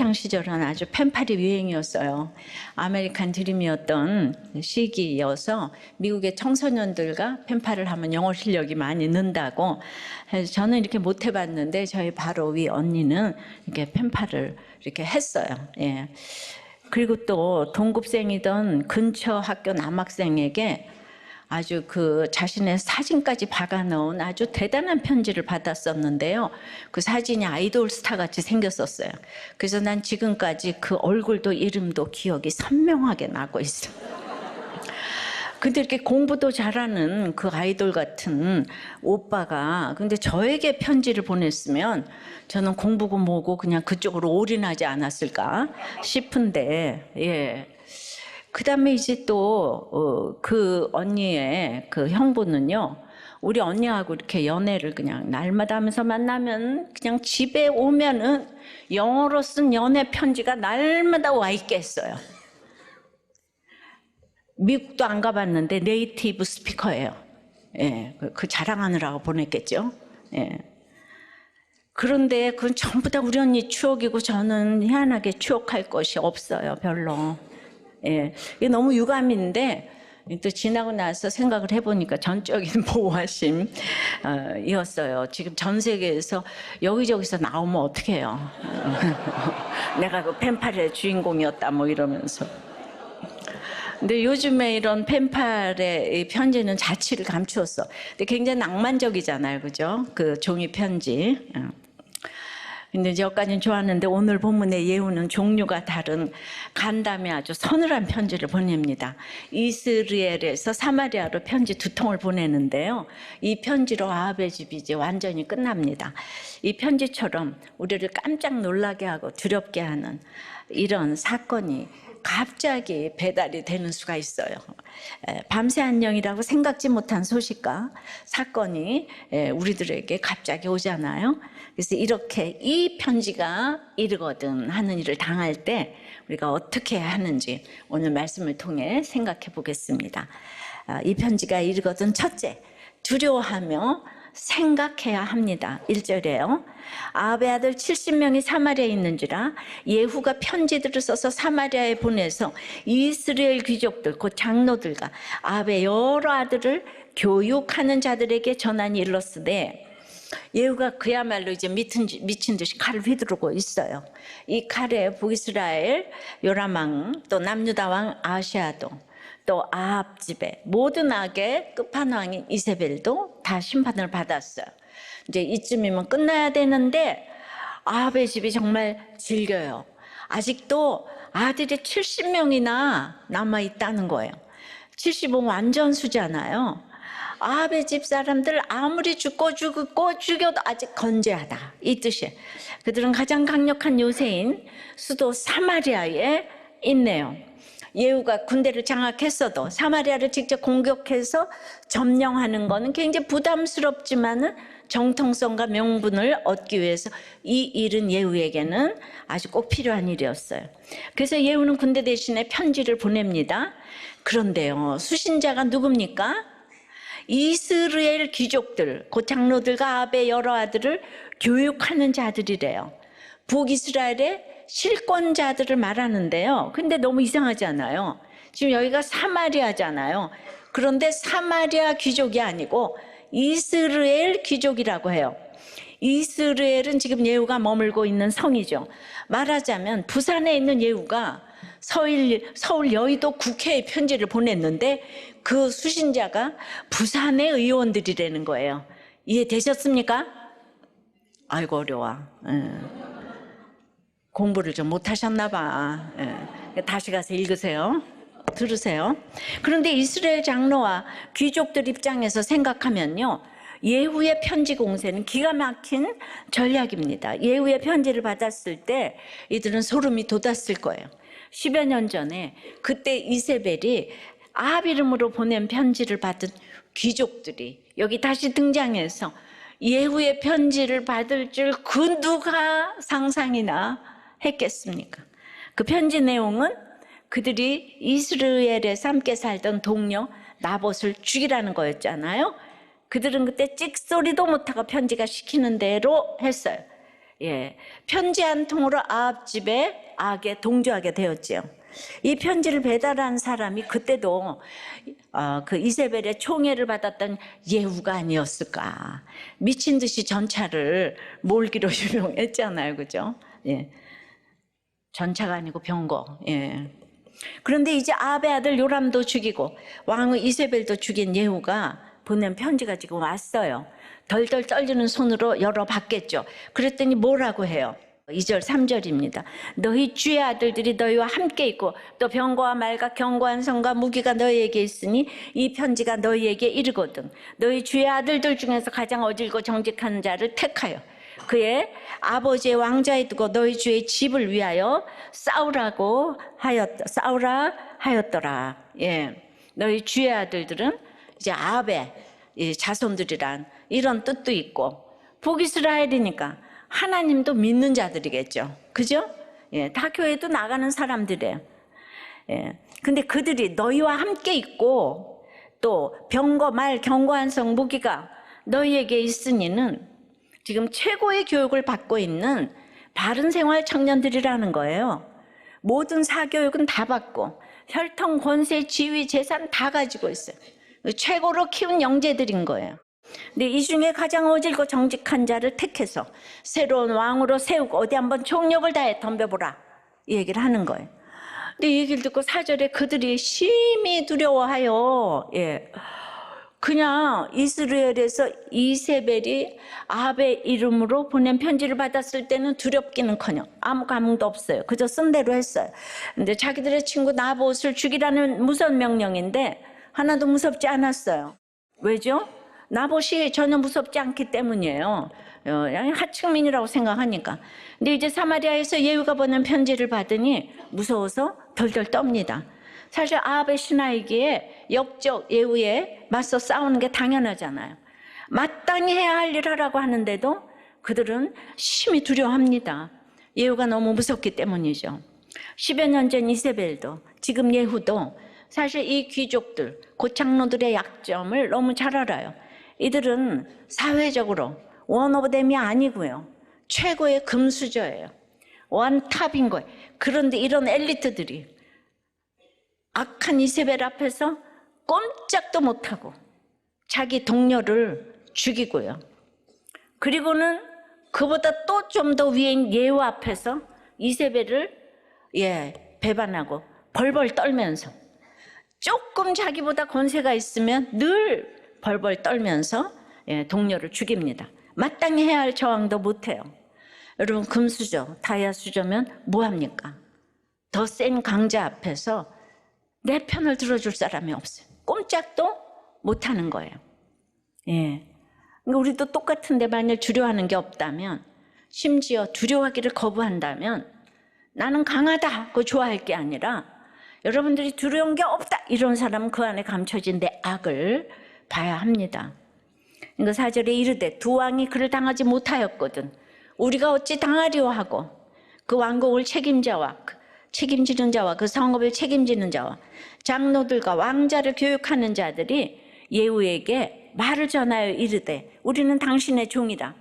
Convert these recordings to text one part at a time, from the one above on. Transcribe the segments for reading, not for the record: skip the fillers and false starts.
학창 시절은 아주 펜팔이 유행이었어요. 아메리칸 드림이었던 시기여서 미국의 청소년들과 펜팔을 하면 영어 실력이 많이 는다고 해서 저는 이렇게 못 해봤는데 저희 바로 위 언니는 이렇게 펜팔을 이렇게 했어요. 예. 그리고 또 동급생이던 근처 학교 남학생에게 아주 그 자신의 사진까지 박아놓은 아주 대단한 편지를 받았었는데요. 그 사진이 아이돌 스타 같이 생겼었어요. 그래서 난 지금까지 그 얼굴도 이름도 기억이 선명하게 나고 있어요. 근데 이렇게 공부도 잘하는 그 아이돌 같은 오빠가 근데 저에게 편지를 보냈으면 저는 공부고 뭐고 그냥 그쪽으로 올인하지 않았을까 싶은데, 예. 그 다음에 이제 또 그 언니의 그 형부는요, 우리 언니하고 이렇게 연애를 그냥 날마다 하면서 만나면 그냥 집에 오면은 영어로 쓴 연애 편지가 날마다 와 있겠어요. 미국도 안 가봤는데 네이티브 스피커예요. 예, 그 자랑하느라고 보냈겠죠. 예. 그런데 그건 전부 다 우리 언니 추억이고 저는 희한하게 추억할 것이 없어요, 별로. 예, 이게 너무 유감인데 또 지나고 나서 생각을 해보니까 전적인 보호하심이었어요. 지금 전 세계에서 여기저기서 나오면 어떡해요. 내가 그 펜팔의 주인공이었다 뭐 이러면서. 근데 요즘에 이런 펜팔의 편지는 자취를 감추었어. 근데 굉장히 낭만적이잖아요, 그죠? 그 종이 편지. 근데 이제 여기까지는 좋았는데 오늘 본문의 예후는 종류가 다른 간담이 아주 서늘한 편지를 보냅니다. 이스라엘에서 사마리아로 편지 2통을 보내는데요. 이 편지로 아합의 집이 이제 완전히 끝납니다. 이 편지처럼 우리를 깜짝 놀라게 하고 두렵게 하는 이런 사건이 갑자기 배달이 되는 수가 있어요. 밤새 안녕이라고 생각지 못한 소식과 사건이 우리들에게 갑자기 오잖아요. 그래서 이렇게 이 편지가 이르거든 하는 일을 당할 때 우리가 어떻게 하는지 오늘 말씀을 통해 생각해 보겠습니다. 이 편지가 이르거든 첫째, 두려워하며 생각해야 합니다. 1절에요. 아합의 아들 70명이 사마리아에 있는지라 예후가 편지들을 써서 사마리아에 보내서 이스라엘 귀족들 곧 장로들과 아합의 여러 아들을 교육하는 자들에게 전하니 일렀으되 예후가 그야말로 이제 미친 듯이 칼을 휘두르고 있어요. 이 칼에 북이스라엘 요람왕 또 남유다 왕 아시아도 또 아합 집에 모든 악의 끝판왕인 이세벨도 다 심판을 받았어요. 이제 이쯤이면 끝나야 되는데 아합의 집이 정말 질겨요. 아직도 아들이 70명이나 남아 있다는 거예요. 70은 완전 수잖아요. 아합의 집 사람들 아무리 죽고 죽여도 아직 건재하다 이 뜻이에요. 그들은 가장 강력한 요새인 수도 사마리아에 있네요. 예후가 군대를 장악했어도 사마리아를 직접 공격해서 점령하는 것은 굉장히 부담스럽지만은 정통성과 명분을 얻기 위해서 이 일은 예후에게는 아주 꼭 필요한 일이었어요. 그래서 예후는 군대 대신에 편지를 보냅니다. 그런데요, 수신자가 누굽니까? 이스라엘 귀족들, 그 장로들과 아합의 여러 아들을 교육하는 자들이래요. 북이스라엘의 실권자들을 말하는데요. 근데 너무 이상하지 않아요? 지금 여기가 사마리아잖아요. 그런데 사마리아 귀족이 아니고 이스라엘 귀족이라고 해요. 이스라엘은 지금 예후가 머물고 있는 성이죠. 말하자면 부산에 있는 예후가 서울 여의도 국회에 편지를 보냈는데 그 수신자가 부산의 의원들이라는 거예요. 이해되셨습니까? 아이고 어려워. 공부를 좀 못하셨나 봐. 다시 가서 읽으세요. 들으세요. 그런데 이스라엘 장로와 귀족들 입장에서 생각하면요, 예후의 편지 공세는 기가 막힌 전략입니다. 예후의 편지를 받았을 때 이들은 소름이 돋았을 거예요. 10여 년 전에 그때 이세벨이 아합 이름으로 보낸 편지를 받은 귀족들이 여기 다시 등장해서 예후의 편지를 받을 줄 그 누가 상상이나 했겠습니까? 그 편지 내용은 그들이 이스라엘에서 함께 살던 동료 나봇을 죽이라는 거였잖아요. 그들은 그때 찍소리도 못하고 편지가 시키는 대로 했어요. 예, 편지 한 통으로 아합 집에 악에 동조하게 되었지요. 이 편지를 배달한 사람이 그때도 그 이세벨의 총애를 받았던 예후가 아니었을까. 미친 듯이 전차를 몰기로 유명했잖아요, 그죠? 예, 전차가 아니고 병거. 예. 그런데 이제 아합의 아들 요람도 죽이고 왕의 이세벨도 죽인 예후가 보낸 편지가 지금 왔어요. 덜덜 떨리는 손으로 열어봤겠죠. 그랬더니 뭐라고 해요? 2절 3절입니다. 너희 주의 아들들이 너희와 함께 있고 또 병거와 말과 견고한 성과 무기가 너희에게 있으니 이 편지가 너희에게 이르거든. 너희 주의 아들들 중에서 가장 어질고 정직한 자를 택하여 그의 아버지의 왕좌에 두고 너희 주의 집을 위하여 싸우라 하였더라. 예, 너희 주의 아들들은 이제 아합의 자손들이란 이런 뜻도 있고 북이스라엘이니까 하나님도 믿는 자들이겠죠. 그죠? 예, 다 교회도 나가는 사람들이에요. 예, 근데 그들이 너희와 함께 있고 또 병거, 말, 견고한 성, 무기가 너희에게 있으니는 지금 최고의 교육을 받고 있는 바른 생활 청년들이라는 거예요. 모든 사교육은 다 받고 혈통, 권세, 지위, 재산 다 가지고 있어요. 최고로 키운 영재들인 거예요. 근데 이 중에 가장 어질고 정직한 자를 택해서 새로운 왕으로 세우고 어디 한번 총력을 다해 덤벼보라 이 얘기를 하는 거예요. 근데 이 얘기를 듣고 4절에 그들이 심히 두려워하여 그냥 이스라엘에서 이세벨이 아합의 이름으로 보낸 편지를 받았을 때는 두렵기는커녕 아무 감흥도 없어요. 그저 쓴 대로 했어요. 근데 자기들의 친구 나봇을 죽이라는 무선 명령인데 하나도 무섭지 않았어요. 왜죠? 나봇이 전혀 무섭지 않기 때문이에요. 하층민이라고 생각하니까. 근데 이제 사마리아에서 예후가 보낸 편지를 받으니 무서워서 덜덜 떱니다. 사실 아합의 신하이기에 역적 예후에 맞서 싸우는 게 당연하잖아요. 마땅히 해야 할 일 하라고 하는데도 그들은 심히 두려워합니다. 예후가 너무 무섭기 때문이죠. 10여 년 전 이세벨도 지금 예후도 사실 이 귀족들, 고창노들의 약점을 너무 잘 알아요. 이들은 사회적으로 원오브댐이 아니고요. 최고의 금수저예요. 원탑인 거예요. 그런데 이런 엘리트들이 악한 이세벨 앞에서 꼼짝도 못하고 자기 동료를 죽이고요. 그리고는 그보다 또 좀 더 위인 예후 앞에서 이세벨을 배반하고 벌벌 떨면서 조금 자기보다 권세가 있으면 늘 벌벌 떨면서 동료를 죽입니다. 마땅히 해야 할 저항도 못해요. 여러분 금수저, 다이아수저면 뭐합니까? 더 센 강자 앞에서 내 편을 들어줄 사람이 없어요. 꼼짝도 못하는 거예요. 예. 그러니까 우리도 똑같은데 만일 두려워하는 게 없다면, 심지어 두려워하기를 거부한다면 나는 강하다 그거 좋아할 게 아니라 여러분들이 두려운 게 없다 이런 사람은 그 안에 감춰진 내 악을 봐야 합니다. 그러니까 4절에 이르되 두 왕이 그를 당하지 못하였거든 우리가 어찌 당하리오 하고 그 왕국을 책임지는 자와 그 성읍을 책임지는 자와 장로들과 왕자를 교육하는 자들이 예후에게 말을 전하여 이르되 우리는 당신의 종이라.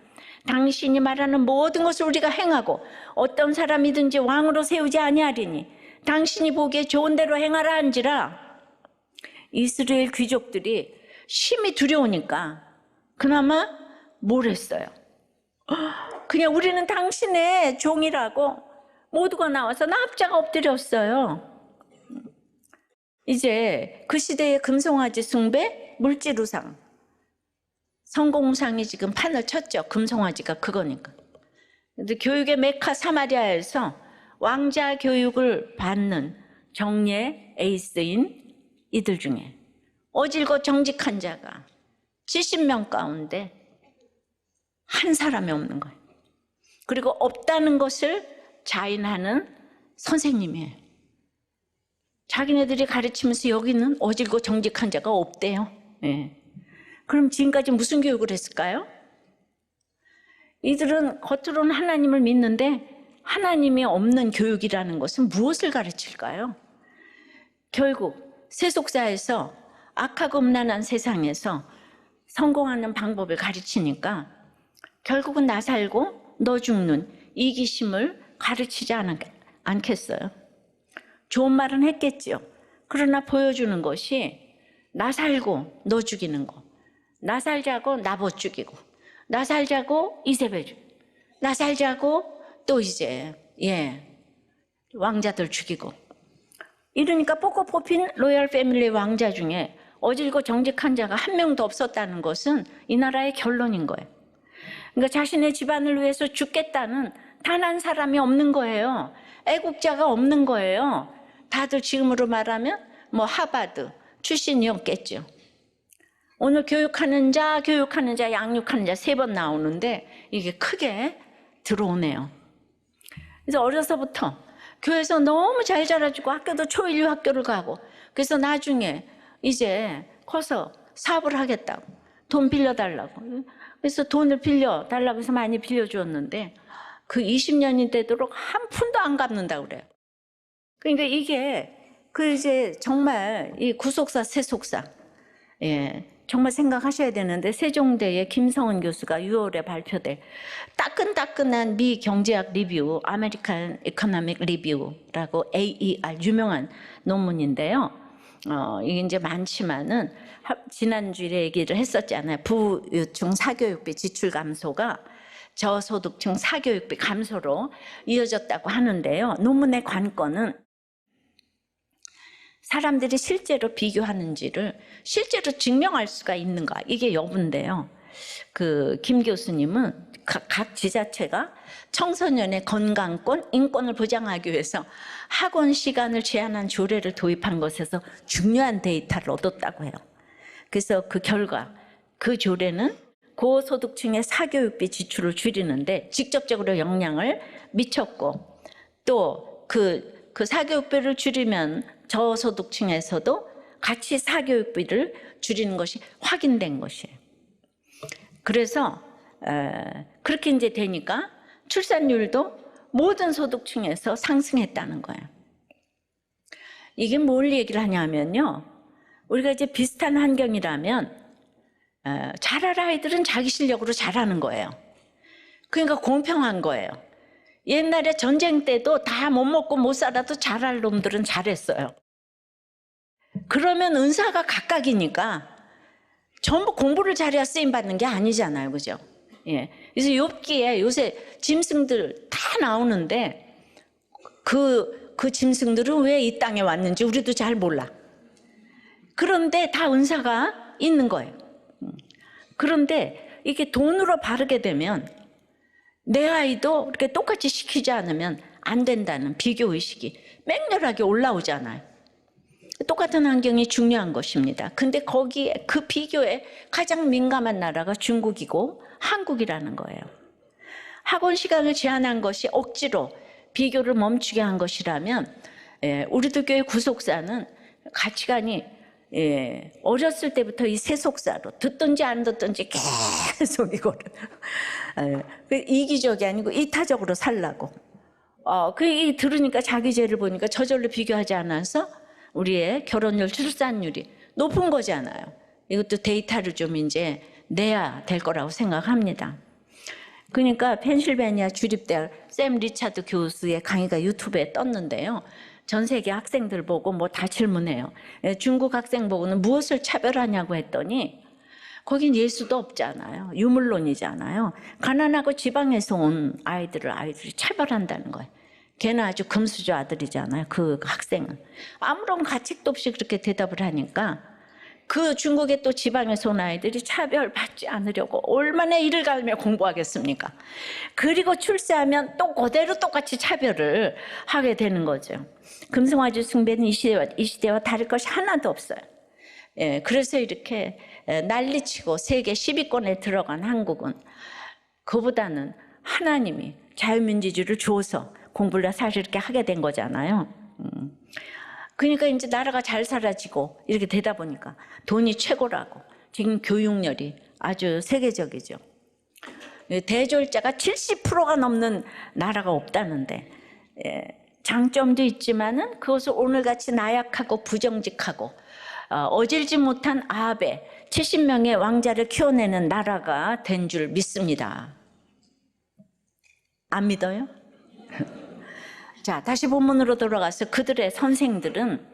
당신이 말하는 모든 것을 우리가 행하고 어떤 사람이든지 왕으로 세우지 아니하리니 당신이 보기에 좋은 대로 행하라 한지라. 이스라엘 귀족들이 심히 두려우니까 그나마 뭘 했어요? 그냥 우리는 당신의 종이라고 모두가 나와서 납작 엎드렸어요. 이제 그 시대의 금송아지 숭배, 물지루상, 성공상이 지금 판을 쳤죠. 금송아지가 그거니까. 근데 교육의 메카 사마리아에서 왕자 교육을 받는 정예 에이스인 이들 중에 어질고 정직한 자가 70명 가운데 한 사람이 없는 거예요. 그리고 없다는 것을 자인하는 선생님이에요. 자기네들이 가르치면서 여기는 어질고 정직한 자가 없대요. 예. 그럼 지금까지 무슨 교육을 했을까요? 이들은 겉으로는 하나님을 믿는데 하나님이 없는 교육이라는 것은 무엇을 가르칠까요? 결국 세속사에서 악하고 음란한 세상에서 성공하는 방법을 가르치니까 결국은 나 살고 너 죽는 이기심을 가르치지 않겠어요? 좋은 말은 했겠지요. 그러나 보여주는 것이 나 살고 너 죽이는 거, 나 살자고 나봇 죽이고, 나 살자고 이세벨 죽이고, 나 살자고 또 이제 왕자들 죽이고, 이러니까 뽑고 뽑힌 로얄 패밀리 왕자 중에 어질고 정직한 자가 한 명도 없었다는 것은 이 나라의 결론인 거예요. 그러니까 자신의 집안을 위해서 죽겠다는 단 한 사람이 없는 거예요. 애국자가 없는 거예요. 다들 지금으로 말하면 뭐 하버드 출신이었겠죠. 오늘 교육하는 자, 양육하는 자 3번 나오는데 이게 크게 들어오네요. 그래서 어려서부터 교회에서 너무 잘 자라주고 학교도 초일류 학교를 가고, 그래서 나중에 이제 커서 사업을 하겠다고 돈 빌려달라고, 그래서 돈을 빌려달라고 해서 많이 빌려주었는데 그 20년이 되도록 한 푼도 안 갚는다고 그래요. 그러니까 이게 이제 정말 이 구속사 세속사, 정말 생각하셔야 되는데, 세종대의 김성은 교수가 6월에 발표될 따끈따끈한 미 경제학 리뷰, 아메리칸 이코노믹 리뷰라고 AER 유명한 논문인데요. 이게 이제 많지만은 지난주에 얘기를 했었잖아요. 부유층 사교육비 지출 감소가 저소득층 사교육비 감소로 이어졌다고 하는데요. 논문의 관건은 사람들이 실제로 비교하는지를 실제로 증명할 수가 있는가, 이게 여부인데요. 김 교수님은 각 지자체가 청소년의 건강권, 인권을 보장하기 위해서 학원 시간을 제한한 조례를 도입한 것에서 중요한 데이터를 얻었다고 해요. 그래서 그 결과 그 조례는 고소득층의 사교육비 지출을 줄이는데 직접적으로 영향을 미쳤고, 또 그 사교육비를 줄이면 저소득층에서도 같이 사교육비를 줄이는 것이 확인된 것이에요. 그래서 그렇게 이제 되니까 출산율도 모든 소득층에서 상승했다는 거예요. 이게 뭘 얘기를 하냐면요, 우리가 이제 비슷한 환경이라면 잘할 아이들은 자기 실력으로 잘하는 거예요. 그러니까 공평한 거예요. 옛날에 전쟁 때도 다 못 먹고 못 살아도 잘할 놈들은 잘했어요. 그러면 은사가 각각이니까 전부 공부를 잘해야 쓰임 받는 게 아니잖아요, 그죠? 그래서 욥기에 요새 짐승들 다 나오는데 그 짐승들은 왜 이 땅에 왔는지 우리도 잘 몰라. 그런데 다 은사가 있는 거예요. 그런데 이게 돈으로 바르게 되면 내 아이도 이렇게 똑같이 시키지 않으면 안 된다는 비교의식이 맹렬하게 올라오잖아요. 똑같은 환경이 중요한 것입니다. 근데 거기에 그 비교에 가장 민감한 나라가 중국이고 한국이라는 거예요. 학원 시간을 제한한 것이 억지로 비교를 멈추게 한 것이라면, 우리도 교회 구속사는 가치관이 어렸을 때부터 이 세속사로 듣든지 안 듣든지 계속 이거를 이기적이 아니고 이타적으로 살라고. 그 들으니까 자기 죄를 보니까 저절로 비교하지 않아서 우리의 결혼율, 출산율이 높은 거잖아요. 이것도 데이터를 좀 이제 내야 될 거라고 생각합니다. 그러니까 펜실베니아 주립대학 샘 리차드 교수의 강의가 유튜브에 떴는데요. 전 세계 학생들 보고 뭐 다 질문해요. 중국 학생 보고는 무엇을 차별하냐고 했더니 거긴 예수도 없잖아요. 유물론이잖아요. 가난하고 지방에서 온 아이들이 차별한다는 거예요. 걔는 아주 금수저 아들이잖아요. 그 학생은 아무런 가책도 없이 그렇게 대답을 하니까 그 중국의 또 지방에서 온 아이들이 차별받지 않으려고 얼마나 이를 갈며 공부하겠습니까? 그리고 출세하면 또 그대로 똑같이 차별을 하게 되는 거죠. 금성아주 숭배는 이 시대와 다를 것이 하나도 없어요. 그래서 이렇게 난리치고 세계 10위권에 들어간 한국은 그보다는 하나님이 자유민주주의를 줘서 공부를 사실 이렇게 하게 된 거잖아요. 그러니까 이제 나라가 잘 살아지고 이렇게 되다 보니까 돈이 최고라고. 지금 교육열이 아주 세계적이죠. 대졸자가 70%가 넘는 나라가 없다는데, 장점도 있지만은 그것을 오늘같이 나약하고 부정직하고 어질지 못한 아합에 70명의 왕자를 키워내는 나라가 된 줄 믿습니다. 안 믿어요? 자, 다시 본문으로 돌아가서 그들의 선생들은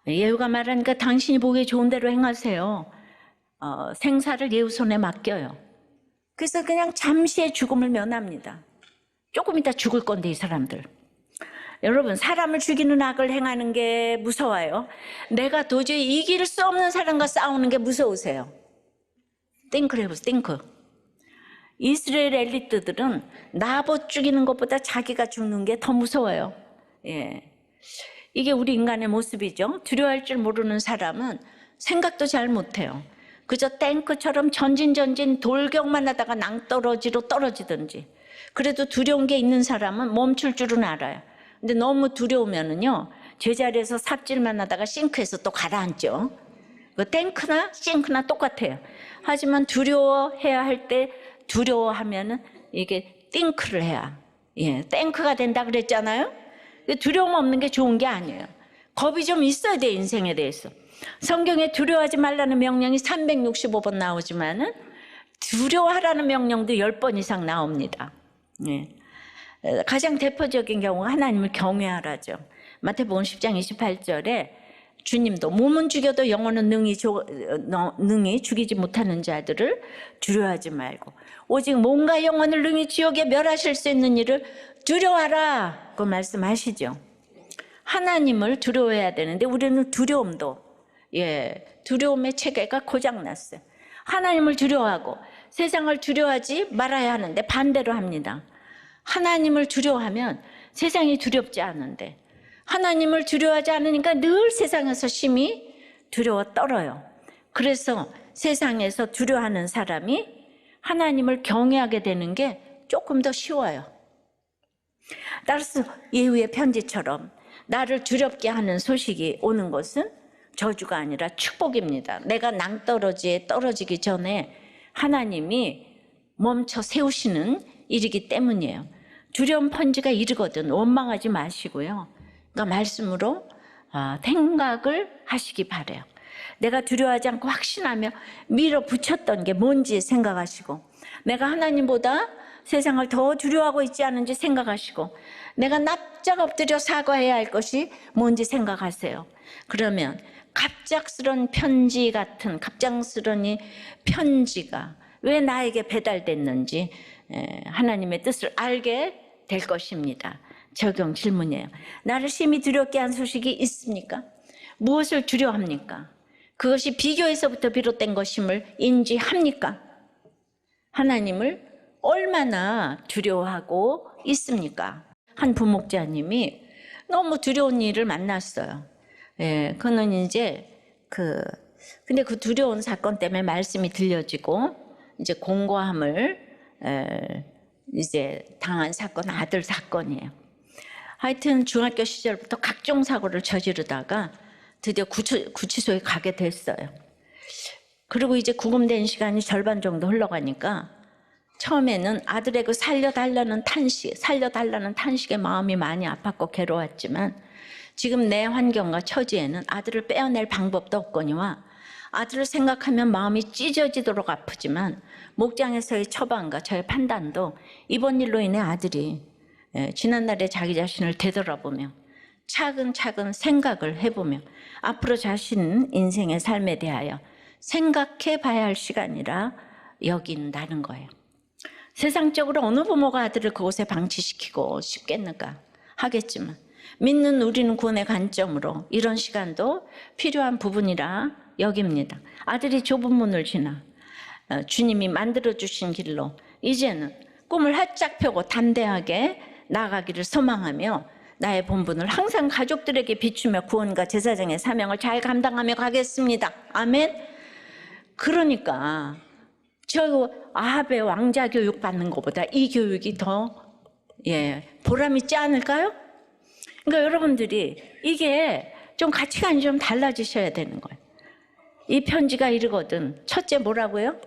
예후가 말하니까 당신이 보기에 좋은 대로 행하세요. 생사를 예후 손에 맡겨요. 그래서 그냥 잠시의 죽음을 면합니다. 조금 이따 죽을 건데 이 사람들. 여러분, 사람을 죽이는 악을 행하는 게 무서워요. 내가 도저히 이길 수 없는 사람과 싸우는 게 무서우세요. 띵크를 해보세요. 띵크. 이스라엘 엘리트들은 나봇 죽이는 것보다 자기가 죽는 게 더 무서워요. 예. 이게 우리 인간의 모습이죠. 두려워할 줄 모르는 사람은 생각도 잘 못해요. 그저 탱크처럼 전진 돌격만 하다가 낭떠러지로 떨어지든지. 그래도 두려운 게 있는 사람은 멈출 줄은 알아요. 근데 너무 두려우면은요, 제자리에서 삽질만 하다가 싱크에서 또 가라앉죠. 그 탱크나 싱크나 똑같아요. 하지만 두려워해야 할 때 두려워하면은 이게 띵크를 해야, 예, 탱크가 된다 그랬잖아요. 두려움 없는 게 좋은 게 아니에요. 겁이 좀 있어야 돼, 인생에 대해서. 성경에 두려워하지 말라는 명령이 365번 나오지만은 두려워하라는 명령도 10번 이상 나옵니다. 예. 가장 대표적인 경우가 하나님을 경외하라죠. 마태복음 10장 28절에 주님도 몸은 죽여도 영혼은 능히 죽이지 못하는 자들을 두려워하지 말고 오직 몸과 영혼을 능히 지옥에 멸하실 수 있는 일을 두려워하라, 그 말씀하시죠. 하나님을 두려워해야 되는데 우리는 두려움의 체계가 고장났어요. 하나님을 두려워하고 세상을 두려워하지 말아야 하는데 반대로 합니다. 하나님을 두려워하면 세상이 두렵지 않은데 하나님을 두려워하지 않으니까 늘 세상에서 심히 두려워 떨어요. 그래서 세상에서 두려워하는 사람이 하나님을 경외하게 되는 게 조금 더 쉬워요. 따라서 예후의 편지처럼 나를 두렵게 하는 소식이 오는 것은 저주가 아니라 축복입니다. 내가 낭떠러지에 떨어지기 전에 하나님이 멈춰 세우시는 일이기 때문이에요. 두려움 편지가 이르거든 원망하지 마시고요. 그러니까 말씀으로 생각을 하시기 바래요. 내가 두려워하지 않고 확신하며 밀어붙였던 게 뭔지 생각하시고, 내가 하나님보다 세상을 더 두려워하고 있지 않은지 생각하시고, 내가 납작 엎드려 사과해야 할 것이 뭔지 생각하세요. 그러면 갑작스런 편지 같은 갑작스런 이 편지가 왜 나에게 배달됐는지 하나님의 뜻을 알게 될 것입니다. 적용 질문이에요. 나를 심히 두렵게 한 소식이 있습니까? 무엇을 두려워합니까? 그것이 비교에서부터 비롯된 것임을 인지합니까? 하나님을 얼마나 두려워하고 있습니까? 한 부목자님이 너무 두려운 일을 만났어요. 예, 그는 이제 근데 그 두려운 사건 때문에 말씀이 들려지고 이제 공고함을 이제 당한 사건, 아들 사건이에요. 하여튼 중학교 시절부터 각종 사고를 저지르다가 드디어 구치소에 가게 됐어요. 그리고 이제 구금된 시간이 절반 정도 흘러가니까 처음에는 아들의 그 살려달라는 탄식에 마음이 많이 아팠고 괴로웠지만 지금 내 환경과 처지에는 아들을 빼어낼 방법도 없거니와 아들을 생각하면 마음이 찢어지도록 아프지만 목장에서의 처방과 저의 판단도 이번 일로 인해 아들이 지난날에 자기 자신을 되돌아보며 차근차근 생각을 해보며 앞으로 자신 인생의 삶에 대하여 생각해 봐야 할 시간이라 여긴다는 거예요. 세상적으로 어느 부모가 아들을 그곳에 방치시키고 싶겠는가 하겠지만 믿는 우리는 구원의 관점으로 이런 시간도 필요한 부분이라 여깁니다. 아들이 좁은 문을 지나 주님이 만들어주신 길로 이제는 꿈을 활짝 펴고 담대하게 나아가기를 소망하며 나의 본분을 항상 가족들에게 비추며 구원과 제사장의 사명을 잘 감당하며 가겠습니다. 아멘. 그러니까 저 아합의 왕자 교육 받는 것보다 이 교육이 더 보람 있지 않을까요? 그러니까 여러분들이 이게 좀 가치관이 좀 달라지셔야 되는 거예요. 이 편지가 이르거든. 첫째 뭐라고요?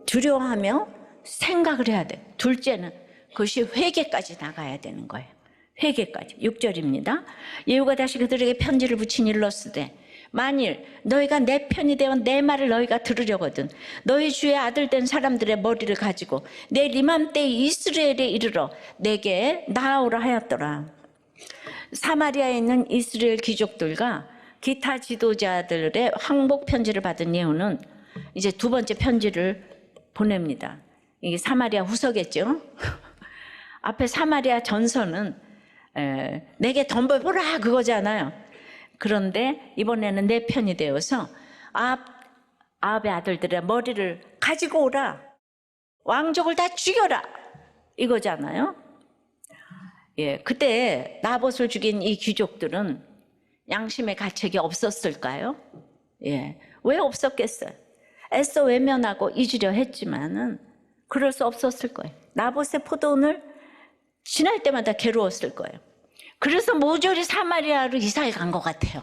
두려워하며 생각을 해야 돼. 둘째는 그것이 회개까지 나가야 되는 거예요. 회개까지. 6절입니다. 예후가 다시 그들에게 편지를 붙인 일렀으되 만일 너희가 내 편이 되어 내 말을 너희가 들으려거든 너희 주의 아들 된 사람들의 머리를 가지고 내일 이맘때 이스라엘에 이르러 내게 나아오라 하였더라. 사마리아에 있는 이스라엘 귀족들과 기타 지도자들의 항복 편지를 받은 예후는 이제 두 번째 편지를 보냅니다. 이게 사마리아 후서겠죠. 앞에 사마리아 전서는 내게 덤벼보라 그거잖아요. 그런데 이번에는 내 편이 되어서 아합의 아들들의 머리를 가지고 오라, 왕족을 다 죽여라 이거잖아요. 예, 그때 나봇을 죽인 이 귀족들은 양심의 가책이 없었을까요? 예, 왜 없었겠어요? 애써 외면하고 잊으려 했지만은 그럴 수 없었을 거예요. 나봇의 포도원을 지날 때마다 괴로웠을 거예요. 그래서 모조리 사마리아로 이사해 간 것 같아요.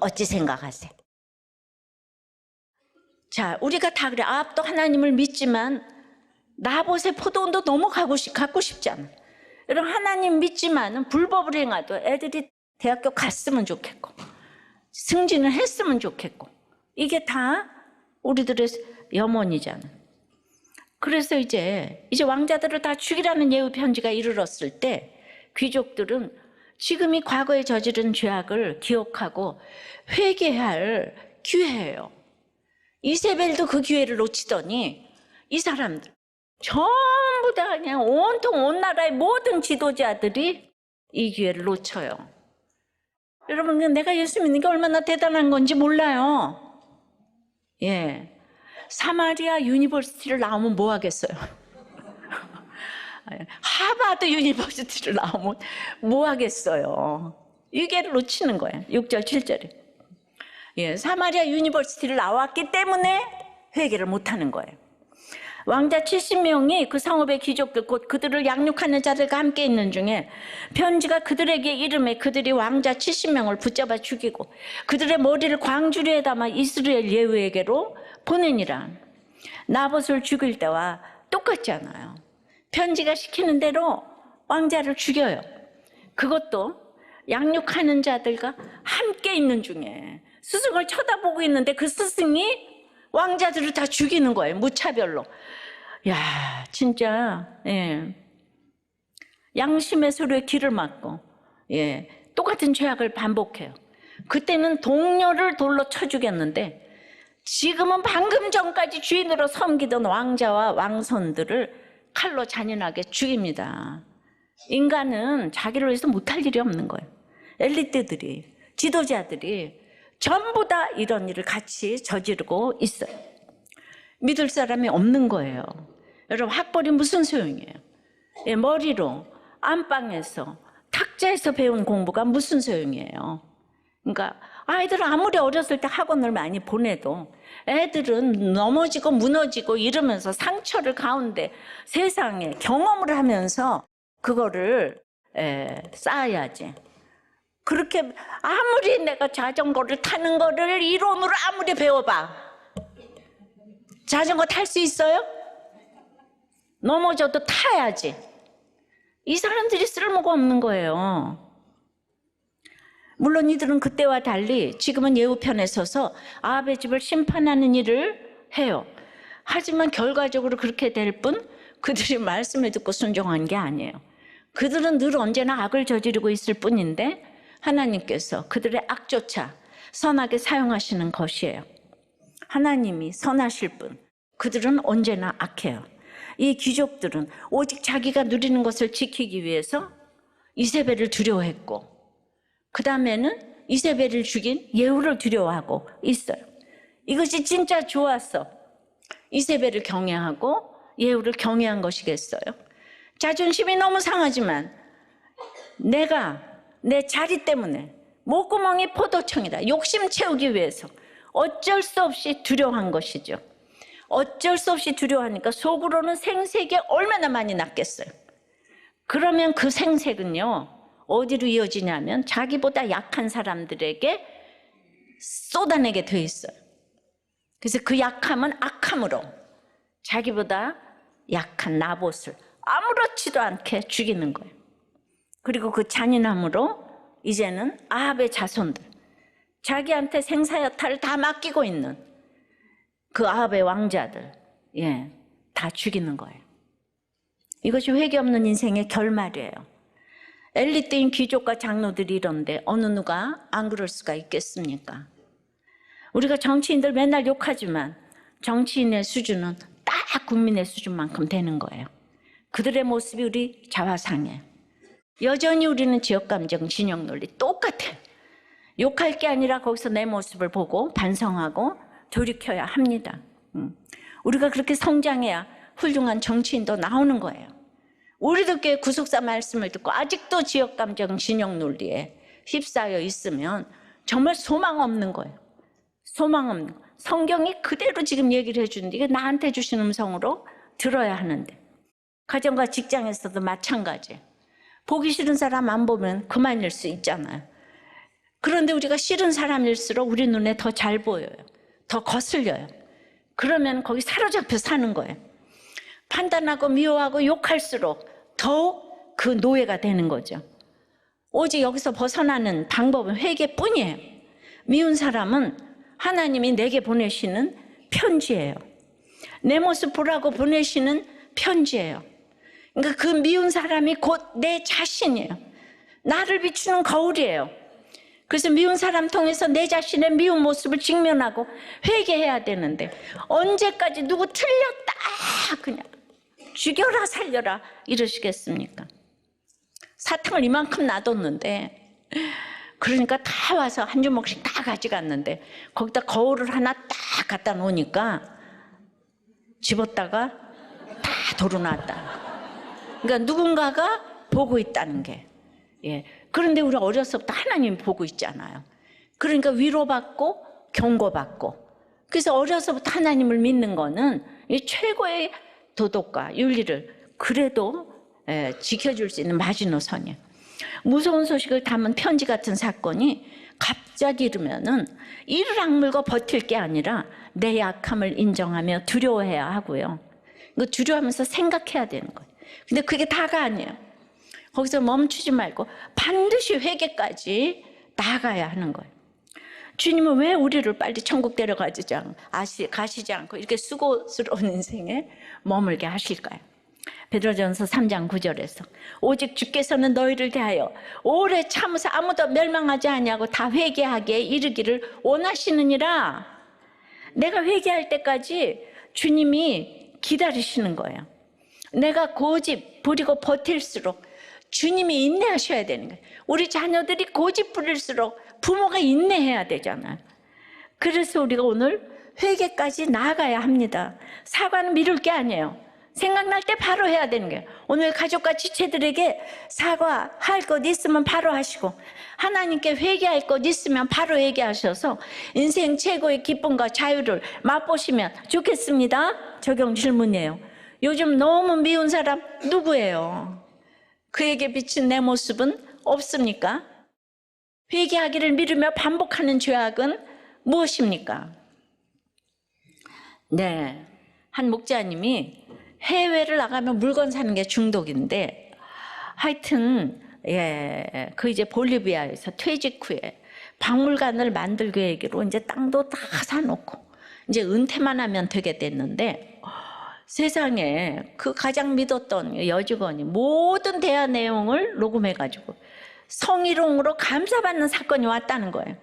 어찌 생각하세요? 자, 우리가 다 그래. 아합도 하나님을 믿지만 나봇의 포도원도 너무 갖고 싶지 않아. 여러분, 하나님 믿지만은 불법을 행하도 애들이 대학교 갔으면 좋겠고 승진을 했으면 좋겠고 이게 다 우리들의 염원이잖아. 그래서 이제 왕자들을 다 죽이라는 예후 편지가 이르렀을 때 귀족들은 지금이 과거에 저지른 죄악을 기억하고 회개할 기회예요. 이세벨도 그 기회를 놓치더니 이 사람들 전부 다 그냥 온통 온 나라의 모든 지도자들이 이 기회를 놓쳐요. 여러분, 내가 예수 믿는 게 얼마나 대단한 건지 몰라요. 예, 사마리아 유니버시티를 나오면 뭐 하겠어요? 하버드 유니버시티를 나오면 뭐 하겠어요? 이 기회를 놓치는 거예요. 6절 7절에. 예, 사마리아 유니버시티를 나왔기 때문에 회개를 못하는 거예요. 왕자 70명이 그 성읍의 귀족들 곧 그들을 양육하는 자들과 함께 있는 중에 편지가 그들에게 이름에 그들이 왕자 70명을 붙잡아 죽이고 그들의 머리를 광주리에 담아 이스라엘 예후에게로 보내니라. 나봇을 죽일 때와 똑같잖아요. 편지가 시키는 대로 왕자를 죽여요. 그것도 양육하는 자들과 함께 있는 중에 스승을 쳐다보고 있는데 그 스승이 왕자들을 다 죽이는 거예요. 무차별로. 야, 진짜, 예. 양심의 소리에 귀를 막고, 예. 똑같은 죄악을 반복해요. 그때는 동료를 돌로 쳐 죽였는데, 지금은 방금 전까지 주인으로 섬기던 왕자와 왕손들을 칼로 잔인하게 죽입니다. 인간은 자기를 위해서 못할 일이 없는 거예요. 엘리트들이, 지도자들이 전부 다 이런 일을 같이 저지르고 있어요. 믿을 사람이 없는 거예요. 여러분, 학벌이 무슨 소용이에요? 예, 머리로 안방에서 탁자에서 배운 공부가 무슨 소용이에요? 그러니까 아이들은 아무리 어렸을 때 학원을 많이 보내도 애들은 넘어지고 무너지고 이러면서 상처를 가운데 세상에 경험을 하면서 그거를 쌓아야지. 그렇게 아무리 내가 자전거를 타는 거를 이론으로 아무리 배워봐, 자전거 탈 수 있어요? 넘어져도 타야지. 이 사람들이 쓸모가 없는 거예요. 물론 이들은 그때와 달리 지금은 예후편에 서서 아합의 집을 심판하는 일을 해요. 하지만 결과적으로 그렇게 될 뿐 그들이 말씀을 듣고 순종한 게 아니에요. 그들은 늘 언제나 악을 저지르고 있을 뿐인데 하나님께서 그들의 악조차 선하게 사용하시는 것이에요. 하나님이 선하실 뿐 그들은 언제나 악해요. 이 귀족들은 오직 자기가 누리는 것을 지키기 위해서 이세벨을 두려워했고 그 다음에는 이세벨을 죽인 예후를 두려워하고 있어요. 이것이 진짜 좋았어. 이세벨을 경외하고 예후를 경외한 것이겠어요? 자존심이 너무 상하지만 내가 내 자리 때문에 목구멍이 포도청이다. 욕심 채우기 위해서 어쩔 수 없이 두려워한 것이죠. 어쩔 수 없이 두려워하니까 속으로는 생색이 얼마나 많이 났겠어요. 그러면 그 생색은요 어디로 이어지냐면 자기보다 약한 사람들에게 쏟아내게 돼 있어요. 그래서 그 약함은 악함으로 자기보다 약한 나봇을 아무렇지도 않게 죽이는 거예요. 그리고 그 잔인함으로 이제는 아합의 자손들, 자기한테 생사여탈을 다 맡기고 있는 그 아합의 왕자들, 다 죽이는 거예요. 이것이 회개 없는 인생의 결말이에요. 엘리트인 귀족과 장로들이 이런데 어느 누가 안 그럴 수가 있겠습니까? 우리가 정치인들 맨날 욕하지만 정치인의 수준은 딱 국민의 수준만큼 되는 거예요. 그들의 모습이 우리 자화상이에요. 여전히 우리는 지역감정, 진영논리 똑같아요. 욕할 게 아니라 거기서 내 모습을 보고 반성하고 돌이켜야 합니다. 우리가 그렇게 성장해야 훌륭한 정치인도 나오는 거예요. 우리도 꽤 구속사 말씀을 듣고 아직도 지역감정, 진영논리에 휩싸여 있으면 정말 소망 없는 거예요. 소망 없는 거. 성경이 그대로 지금 얘기를 해주는데 이게 나한테 주신 음성으로 들어야 하는데, 가정과 직장에서도 마찬가지예요. 보기 싫은 사람 안 보면 그만일 수 있잖아요. 그런데 우리가 싫은 사람일수록 우리 눈에 더 잘 보여요. 더 거슬려요. 그러면 거기 사로잡혀 사는 거예요. 판단하고 미워하고 욕할수록 더욱 그 노예가 되는 거죠. 오직 여기서 벗어나는 방법은 회개뿐이에요. 미운 사람은 하나님이 내게 보내시는 편지예요. 내 모습 보라고 보내시는 편지예요. 그러니까 그 미운 사람이 곧 내 자신이에요. 나를 비추는 거울이에요. 그래서 미운 사람 통해서 내 자신의 미운 모습을 직면하고 회개해야 되는데, 언제까지 누구 틀렸다 그냥 죽여라 살려라 이러시겠습니까? 사탕을 이만큼 놔뒀는데, 그러니까 다 와서 한 주먹씩 다 가져갔는데 거기다 거울을 하나 딱 갖다 놓으니까 집었다가 다 도로 놨다. 그러니까 누군가가 보고 있다는 게. 그런데 우리 어려서부터 하나님이 보고 있잖아요. 그러니까 위로받고 경고받고. 그래서 어려서부터 하나님을 믿는 거는 이 최고의 도덕과 윤리를 그래도 지켜줄 수 있는 마지노선이에요. 무서운 소식을 담은 편지 같은 사건이 갑자기 이르면은 이를 악물고 버틸 게 아니라 내 약함을 인정하며 두려워해야 하고요. 이거 두려워하면서 생각해야 되는 거예요. 근데 그게 다가 아니에요. 거기서 멈추지 말고 반드시 회개까지 나아가야 하는 거예요. 주님은 왜 우리를 빨리 천국 가시지 않고 이렇게 수고스러운 인생에 머물게 하실까요? 베드로전서 3장 9절에서 오직 주께서는 너희를 대하여 오래 참으사 아무도 멸망하지 아니하고 다 회개하게 이르기를 원하시느니라. 내가 회개할 때까지 주님이 기다리시는 거예요. 내가 고집 부리고 버틸수록 주님이 인내하셔야 되는 거예요. 우리 자녀들이 고집 부릴수록 부모가 인내해야 되잖아요. 그래서 우리가 오늘 회개까지 나아가야 합니다. 사과는 미룰 게 아니에요. 생각날 때 바로 해야 되는 거예요. 오늘 가족과 지체들에게 사과할 것 있으면 바로 하시고, 하나님께 회개할 것 있으면 바로 회개하셔서 인생 최고의 기쁨과 자유를 맛보시면 좋겠습니다. 적용 질문이에요. 요즘 너무 미운 사람 누구예요? 그에게 비친 내 모습은 없습니까? 회개하기를 미루며 반복하는 죄악은 무엇입니까? 한 목자님이 해외를 나가면 물건 사는 게 중독인데, 하여튼 그 이제 볼리비아에서 퇴직 후에 박물관을 만들 계획으로 이제 땅도 다 사놓고 이제 은퇴만 하면 되게 됐는데, 세상에 그 가장 믿었던 여직원이 모든 대화 내용을 녹음해가지고 성희롱으로 감사받는 사건이 왔다는 거예요.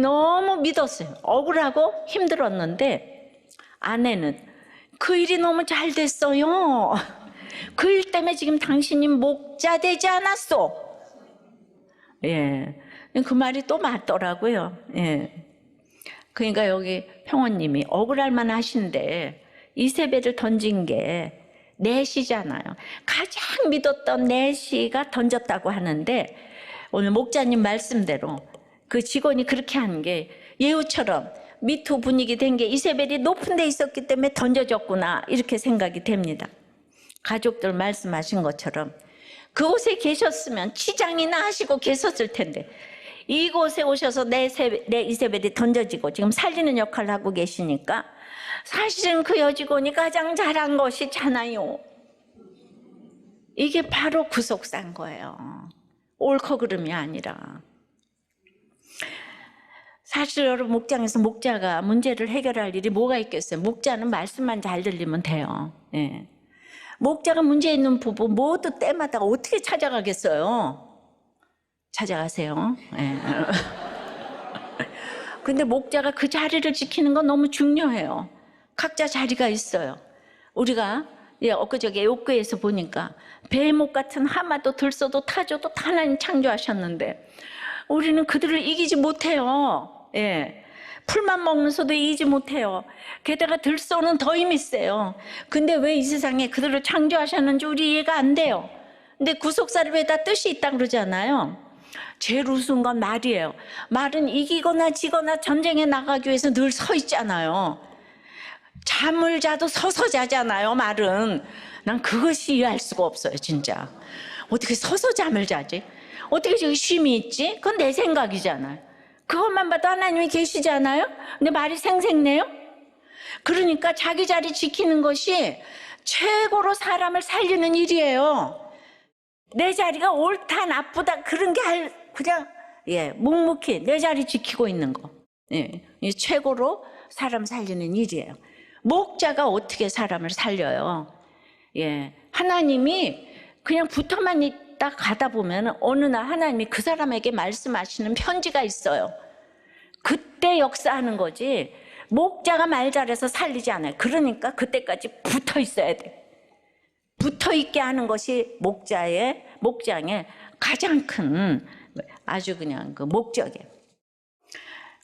너무 믿었어요. 억울하고 힘들었는데 아내는 그 일이 너무 잘 됐어요. 그 일 때문에 지금 당신이 목자 되지 않았어. 그 말이 또 맞더라고요. 그러니까 여기 평원님이 억울할 만 하신데 이세벨을 던진 게 넷이잖아요. 가장 믿었던 넷이가 던졌다고 하는데, 오늘 목자님 말씀대로 그 직원이 그렇게 한 게 예후처럼 미투 분위기 된 게 이세벨이 높은 데 있었기 때문에 던져졌구나, 이렇게 생각이 됩니다. 가족들 말씀하신 것처럼 그곳에 계셨으면 치장이나 하시고 계셨을 텐데, 이곳에 오셔서 내 이세벨이 던져지고 지금 살리는 역할을 하고 계시니까 사실은 그 여직원이 가장 잘한 것이잖아요. 이게 바로 구속사인 거예요. 옳고 그름이 아니라. 사실 여러분 목장에서 목자가 문제를 해결할 일이 뭐가 있겠어요? 목자는 말씀만 잘 들리면 돼요. 예. 목자가 문제 있는 부부 모두 때마다 어떻게 찾아가겠어요? 찾아가세요. 예. 근데 목자가 그 자리를 지키는 건 너무 중요해요. 각자 자리가 있어요. 우리가 엊그저께 욕구에서 보니까 베목 같은 하마도 들소도 타조도 다 하나님 창조하셨는데 우리는 그들을 이기지 못해요. 예. 풀만 먹는 소도 이기지 못해요. 게다가 들소는 더 힘이 세요. 근데 왜 이 세상에 그들을 창조하셨는지 우리 이해가 안 돼요. 근데 구속사를 다 뜻이 있다 그러잖아요. 제일 우스운 건 말이에요. 말은 이기거나 지거나 전쟁에 나가기 위해서 늘 서 있잖아요. 잠을 자도 서서 자잖아요. 말은 난 그것이 이해할 수가 없어요. 진짜 어떻게 서서 잠을 자지? 어떻게 저기 쉼이 있지? 그건 내 생각이잖아요. 그것만 봐도 하나님이 계시잖아요. 근데 말이 생생내요. 그러니까 자기 자리 지키는 것이 최고로 사람을 살리는 일이에요. 내 자리가 옳다 나쁘다 그런 게 그냥 묵묵히 내 자리 지키고 있는 거, 이 최고로 사람 살리는 일이에요. 목자가 어떻게 사람을 살려요? 하나님이 그냥 붙어만 있다 가다 보면 어느 날 하나님이 그 사람에게 말씀하시는 편지가 있어요. 그때 역사하는 거지 목자가 말 잘해서 살리지 않아요. 그러니까 그때까지 붙어 있어야 돼. 붙어 있게 하는 것이 목장의 가장 큰 아주 그냥 그 목적이에요.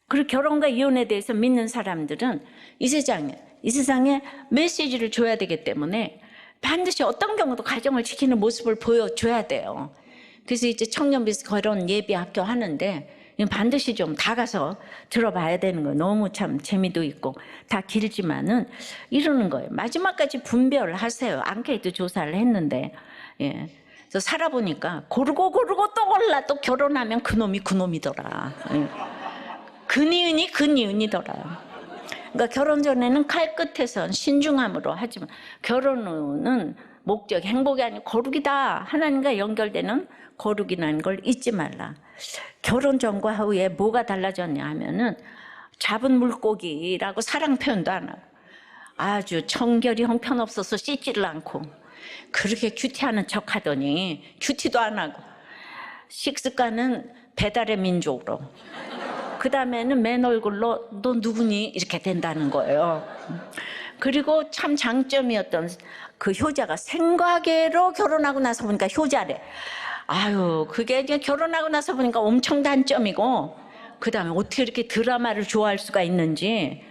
그리고 결혼과 이혼에 대해서 믿는 사람들은 이 세상에 메시지를 줘야 되기 때문에 반드시 어떤 경우도 가정을 지키는 모습을 보여줘야 돼요. 그래서 이제 청년비스 결혼 예비 학교 하는데 반드시 좀 다 가서 들어봐야 되는 거예요. 너무 참 재미도 있고 다 길지만은 이러는 거예요. 마지막까지 분별하세요. 앙케이트 조사를 했는데 그래서 살아보니까 고르고 또 골라 또 결혼하면 그놈이 그놈이더라. 근이은이더라. 그러니까 결혼 전에는 칼끝에선 신중함으로 하지만 결혼 후는 목적, 행복이 아니고 거룩이다. 하나님과 연결되는 거룩이라는 걸 잊지 말라. 결혼 전과 후에 뭐가 달라졌냐 하면은 잡은 물고기라고 사랑 표현도 안 하고 아주 청결이 형편없어서 씻지를 않고 그렇게 큐티하는 척 하더니 큐티도 안 하고 식습관은 배달의 민족으로 그 다음에는 맨 얼굴로 너 누구니? 이렇게 된다는 거예요. 그리고 참 장점이었던 그 효자가 생과계로 결혼하고 나서 보니까 효자래. 아유, 그게 이제 결혼하고 나서 보니까 엄청 단점이고, 그 다음에 어떻게 이렇게 드라마를 좋아할 수가 있는지,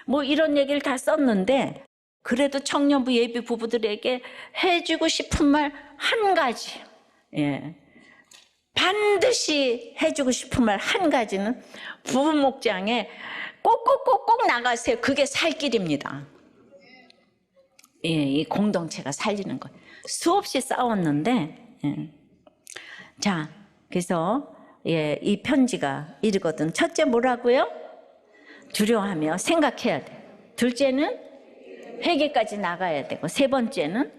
뭐 이런 얘기를 다 썼는데, 그래도 청년부 예비 부부들에게 해주고 싶은 말 한 가지, 반드시 해주고 싶은 말 한 가지는 부부 목장에 꼭꼭꼭꼭 나가세요. 그게 살 길입니다. 이 공동체가 살리는 거예요. 수없이 싸웠는데, 자, 그래서 이 편지가 이르거든. 첫째 뭐라고요? 두려워하며 생각해야 돼. 둘째는 회개까지 나가야 되고, 세 번째는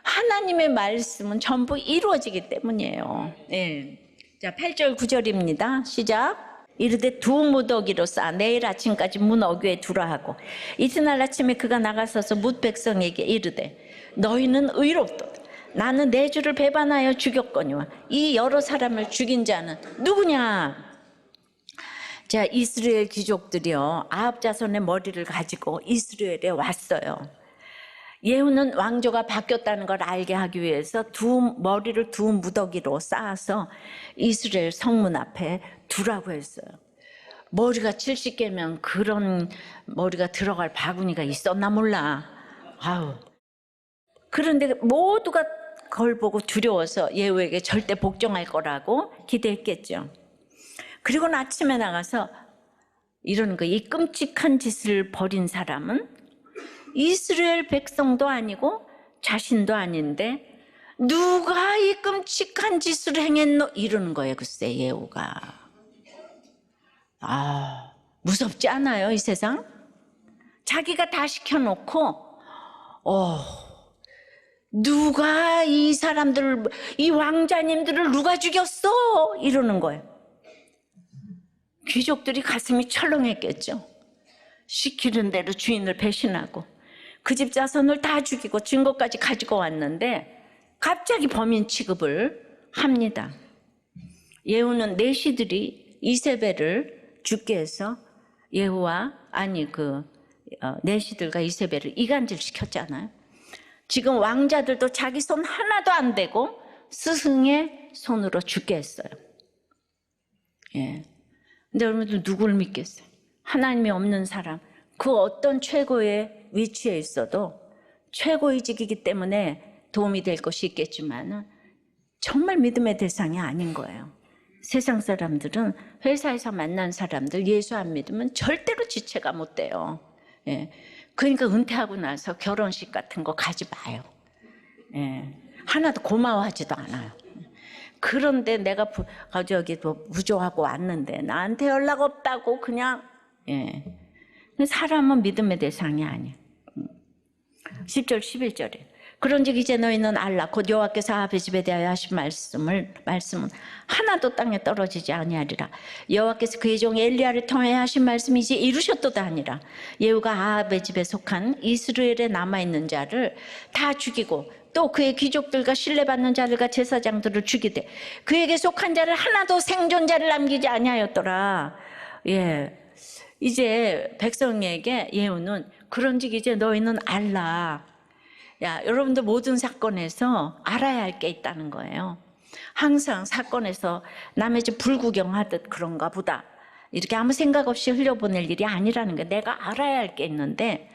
하나님의 말씀은 전부 이루어지기 때문이에요. 자, 8절 9절입니다. 시작. 이르되 두 무더기로 싸 내일 아침까지 문 어귀에 두라 하고 이튿날 아침에 그가 나가서서 뭇 백성에게 이르되 너희는 의롭도다. 나는 내 주를 배반하여 죽였거니와 이 여러 사람을 죽인 자는 누구냐? 자, 이스라엘 귀족들이요 아합 자손의 머리를 가지고 이스라엘에 왔어요. 예후는 왕조가 바뀌었다는 걸 알게 하기 위해서 머리를 두 무더기로 쌓아서 이스라엘 성문 앞에 두라고 했어요. 머리가 70개면 그런 머리가 들어갈 바구니가 있었나 몰라. 아우. 그런데 모두가 그걸 보고 두려워서 예후에게 절대 복종할 거라고 기대했겠죠. 그리고 아침에 나가서 이러는 거, 이 끔찍한 짓을 벌인 사람은 이스라엘 백성도 아니고 자신도 아닌데 누가 이 끔찍한 짓을 행했노? 이러는 거예요. 글쎄 예후가. 아, 무섭지 않아요 이 세상? 자기가 다 시켜놓고 누가 이 사람들을, 이 왕자님들을 누가 죽였어? 이러는 거예요. 귀족들이 가슴이 철렁했겠죠. 시키는 대로 주인을 배신하고 그 집 자손을 다 죽이고 증거까지 가지고 왔는데 갑자기 범인 취급을 합니다. 예후는 내시들이 이세벨을 죽게 해서 내시들과 이세벨을 이간질 시켰잖아요. 지금 왕자들도 자기 손 하나도 안 대고 스승의 손으로 죽게 했어요. 예. 근데 여러분들 누구를 믿겠어요? 하나님이 없는 사람, 그 어떤 최고의 위치에 있어도 최고의직이기 때문에 도움이 될 것이 있겠지만 정말 믿음의 대상이 아닌 거예요. 세상 사람들은 회사에서 만난 사람들 예수 안 믿으면 절대로 지체가 못 돼요. 예. 그러니까 은퇴하고 나서 결혼식 같은 거 가지 마요. 예. 하나도 고마워하지도 않아요. 그런데 내가 무조하고 왔는데 나한테 연락 없다고 그냥 사람은 믿음의 대상이 아니야. 10절 11절에 그런즉 이제 너희는 알라 곧 여호와께서 아합의 집에 대하여 하신 말씀은 하나도 땅에 떨어지지 아니하리라. 여호와께서 그의 종 엘리야를 통해 하신 말씀이 이제 이루셨도다 하니라. 예후가 아합의 집에 속한 이스라엘에 남아있는 자를 다 죽이고 또 그의 귀족들과 신뢰받는 자들과 제사장들을 죽이되 그에게 속한 자를 하나도 생존자를 남기지 아니하였더라. 예, 이제 백성에게 예후는 그런즉 이제 너희는 알라. 야, 여러분들 모든 사건에서 알아야 할 게 있다는 거예요. 항상 사건에서 남의 집 불구경하듯 그런가 보다 이렇게 아무 생각 없이 흘려보낼 일이 아니라는 거예요. 내가 알아야 할 게 있는데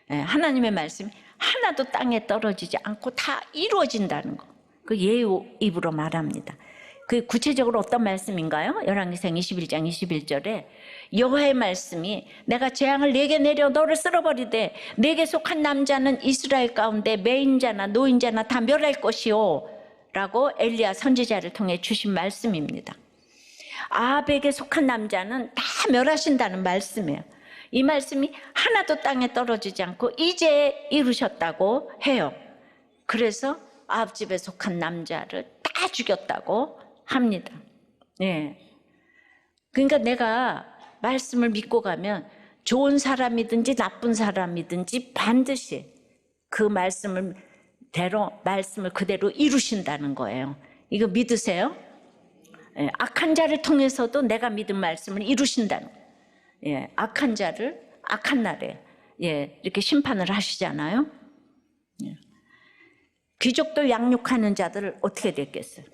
하나님의 말씀이 하나도 땅에 떨어지지 않고 다 이루어진다는 거. 그 예후 입으로 말합니다. 그 구체적으로 어떤 말씀인가요? 열왕기상 21장 21절에 여호와의 말씀이 내가 재앙을 내게 내려 너를 쓸어버리되 내게 속한 남자는 이스라엘 가운데 매인자나 노인자나 다 멸할 것이요 라고 엘리야 선지자를 통해 주신 말씀입니다. 아합에게 속한 남자는 다 멸하신다는 말씀이에요. 이 말씀이 하나도 땅에 떨어지지 않고 이제 이루셨다고 해요. 그래서 아합 집에 속한 남자를 다 죽였다고 합니다. 예. 그러니까 내가 말씀을 믿고 가면 좋은 사람이든지 나쁜 사람이든지 반드시 그 말씀을 그대로 이루신다는 거예요. 이거 믿으세요? 예. 악한 자를 통해서도 내가 믿은 말씀을 이루신다는 거예요. 예. 악한 자를 악한 날에 이렇게 심판을 하시잖아요. 예. 귀족들 양육하는 자들을 어떻게 됐겠어요?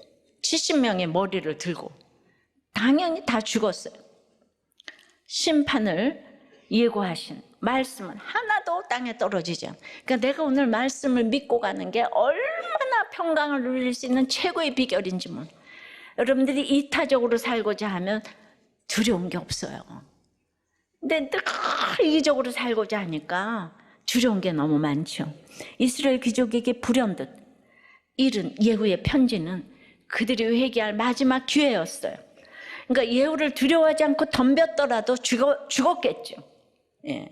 70명의 머리를 들고 당연히 다 죽었어요. 심판을 예고하신 말씀은 하나도 땅에 떨어지지 않아요. 그러니까 내가 오늘 말씀을 믿고 가는 게 얼마나 평강을 누릴 수 있는 최고의 비결인지 몰라요. 여러분들이 이타적으로 살고자 하면 두려운 게 없어요. 근데 늘 이기적으로 살고자 하니까 두려운 게 너무 많죠. 이스라엘 귀족에게 불현듯 이른 예후의 편지는 그들이 회개할 마지막 기회였어요. 그러니까 예후를 두려워하지 않고 덤볐더라도 죽었겠죠. 예.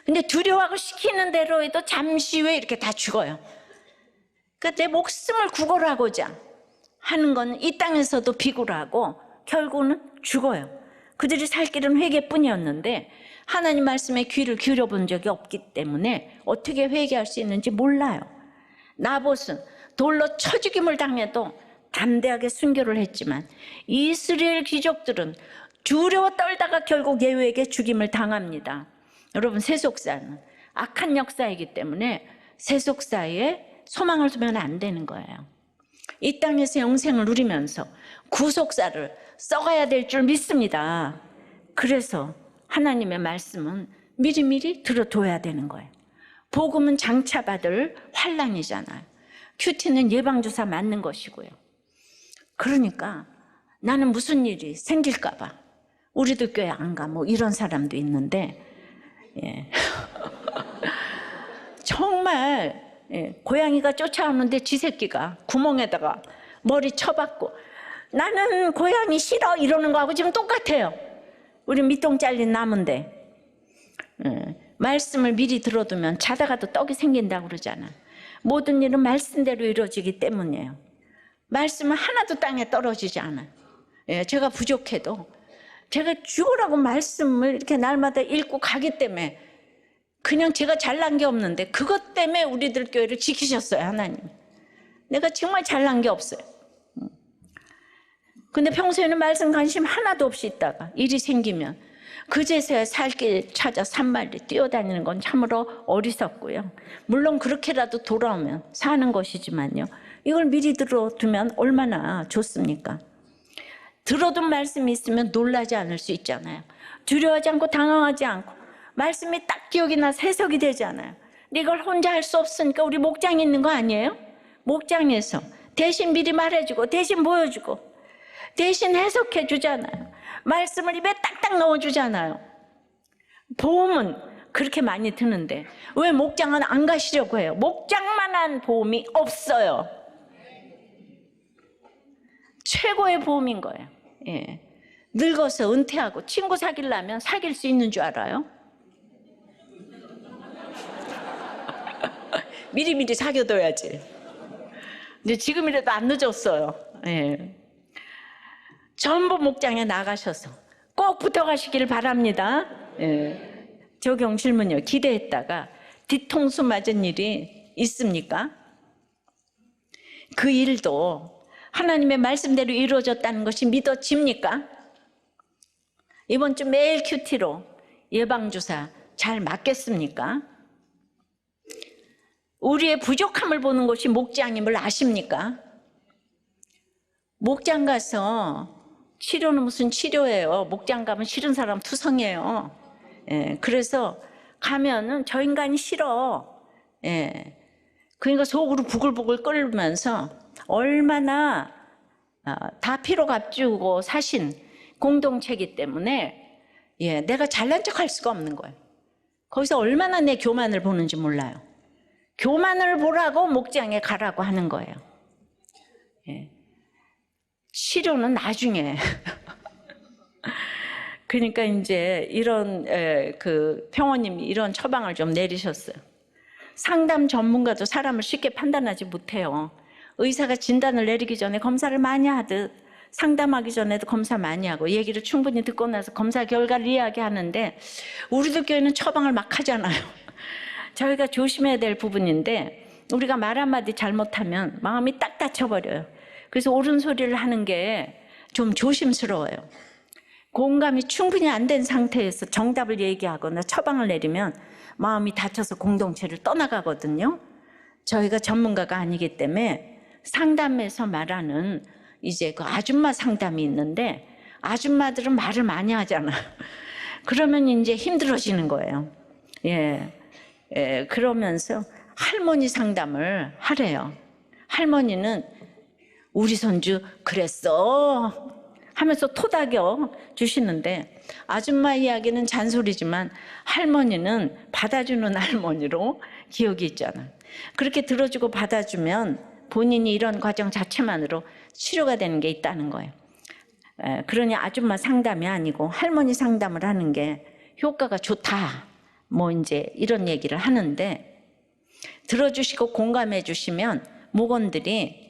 근데 두려워하고 시키는 대로 해도 잠시 후에 이렇게 다 죽어요. 그러니까 내 목숨을 구걸하고자 하는 건 이 땅에서도 비굴하고 결국은 죽어요. 그들이 살 길은 회개뿐이었는데 하나님 말씀에 귀를 기울여 본 적이 없기 때문에 어떻게 회개할 수 있는지 몰라요. 나봇은 돌로 쳐 죽임을 당해도 담대하게 순교를 했지만 이스라엘 귀족들은 두려워 떨다가 결국 예후에게 죽임을 당합니다. 여러분, 세속사는 악한 역사이기 때문에 세속사에 소망을 두면 안 되는 거예요. 이 땅에서 영생을 누리면서 구속사를 써가야 될 줄 믿습니다. 그래서 하나님의 말씀은 미리미리 들어둬야 되는 거예요. 복음은 장차 받을 환난이잖아요. 큐티는 예방주사 맞는 것이고요. 그러니까 나는 무슨 일이 생길까 봐 우리도 교회 안 가, 뭐 이런 사람도 있는데 정말 고양이가 쫓아오는데 지 새끼가 구멍에다가 머리 쳐박고 나는 고양이 싫어 이러는 거하고 지금 똑같아요. 우리 밑동 잘린 나무인데 말씀을 미리 들어두면 자다가도 떡이 생긴다고 그러잖아. 모든 일은 말씀대로 이루어지기 때문이에요. 말씀은 하나도 땅에 떨어지지 않아요. 제가 부족해도 제가 죽으라고 말씀을 이렇게 날마다 읽고 가기 때문에 그냥 제가 잘난 게 없는데 그것 때문에 우리들 교회를 지키셨어요, 하나님. 내가 정말 잘난 게 없어요. 근데 평소에는 말씀 관심 하나도 없이 있다가 일이 생기면 그제서야 살 길 찾아 산만리 뛰어다니는 건 참으로 어리석고요. 물론 그렇게라도 돌아오면 사는 것이지만요. 이걸 미리 들어두면 얼마나 좋습니까? 들어둔 말씀이 있으면 놀라지 않을 수 있잖아요. 두려워하지 않고 당황하지 않고 말씀이 딱 기억이 나 해석이 되잖아요. 근데 이걸 혼자 할 수 없으니까 우리 목장이 있는 거 아니에요? 목장에서 대신 미리 말해주고 대신 보여주고 대신 해석해 주잖아요. 말씀을 입에 딱딱 넣어주잖아요. 보험은 그렇게 많이 드는데 왜 목장은 안 가시려고 해요? 목장만한 보험이 없어요. 최고의 보험인 거예요. 예. 늙어서 은퇴하고 친구 사귀려면 사귈 수 있는 줄 알아요? 미리미리 사귀어둬야지. 근데 지금이라도 안 늦었어요. 예. 전부 목장에 나가셔서 꼭 붙어가시길 바랍니다. 예. 적용 질문요. 기대했다가 뒤통수 맞은 일이 있습니까? 그 일도 하나님의 말씀대로 이루어졌다는 것이 믿어집니까? 이번 주 매일 큐티로 예방주사 잘 맞겠습니까? 우리의 부족함을 보는 것이 목장임을 아십니까? 목장 가서 치료는 무슨 치료예요? 목장 가면 싫은 사람 투성이에요. 예, 그래서 가면은 저 인간이 싫어. 예, 그러니까 속으로 부글부글 끓으면서 얼마나 다 피로 값주고 사신 공동체이기 때문에 예, 내가 잘난 척할 수가 없는 거예요. 거기서 얼마나 내 교만을 보는지 몰라요. 교만을 보라고 목장에 가라고 하는 거예요. 예. 치료는 나중에. 그러니까 이제 이런 그 평원님이 이런 처방을 좀 내리셨어요. 상담 전문가도 사람을 쉽게 판단하지 못해요. 의사가 진단을 내리기 전에 검사를 많이 하듯 상담하기 전에도 검사 많이 하고 얘기를 충분히 듣고 나서 검사 결과를 이야기하는데 우리들 교회는 처방을 막 하잖아요. 저희가 조심해야 될 부분인데 우리가 말 한마디 잘못하면 마음이 딱 다쳐버려요. 그래서 옳은 소리를 하는 게 좀 조심스러워요. 공감이 충분히 안 된 상태에서 정답을 얘기하거나 처방을 내리면 마음이 다쳐서 공동체를 떠나가거든요. 저희가 전문가가 아니기 때문에 상담에서 말하는 이제 그 아줌마 상담이 있는데 아줌마들은 말을 많이 하잖아요. 그러면 이제 힘들어지는 거예요. 예, 그러면서 할머니 상담을 하래요. 할머니는 우리 손주 그랬어 하면서 토닥여 주시는데 아줌마 이야기는 잔소리지만 할머니는 받아주는 할머니로 기억이 있잖아요. 그렇게 들어주고 받아주면 본인이 이런 과정 자체만으로 치료가 되는 게 있다는 거예요. 그러니 아줌마 상담이 아니고 할머니 상담을 하는 게 효과가 좋다. 뭐 이제 이런 얘기를 하는데 들어주시고 공감해 주시면 목원들이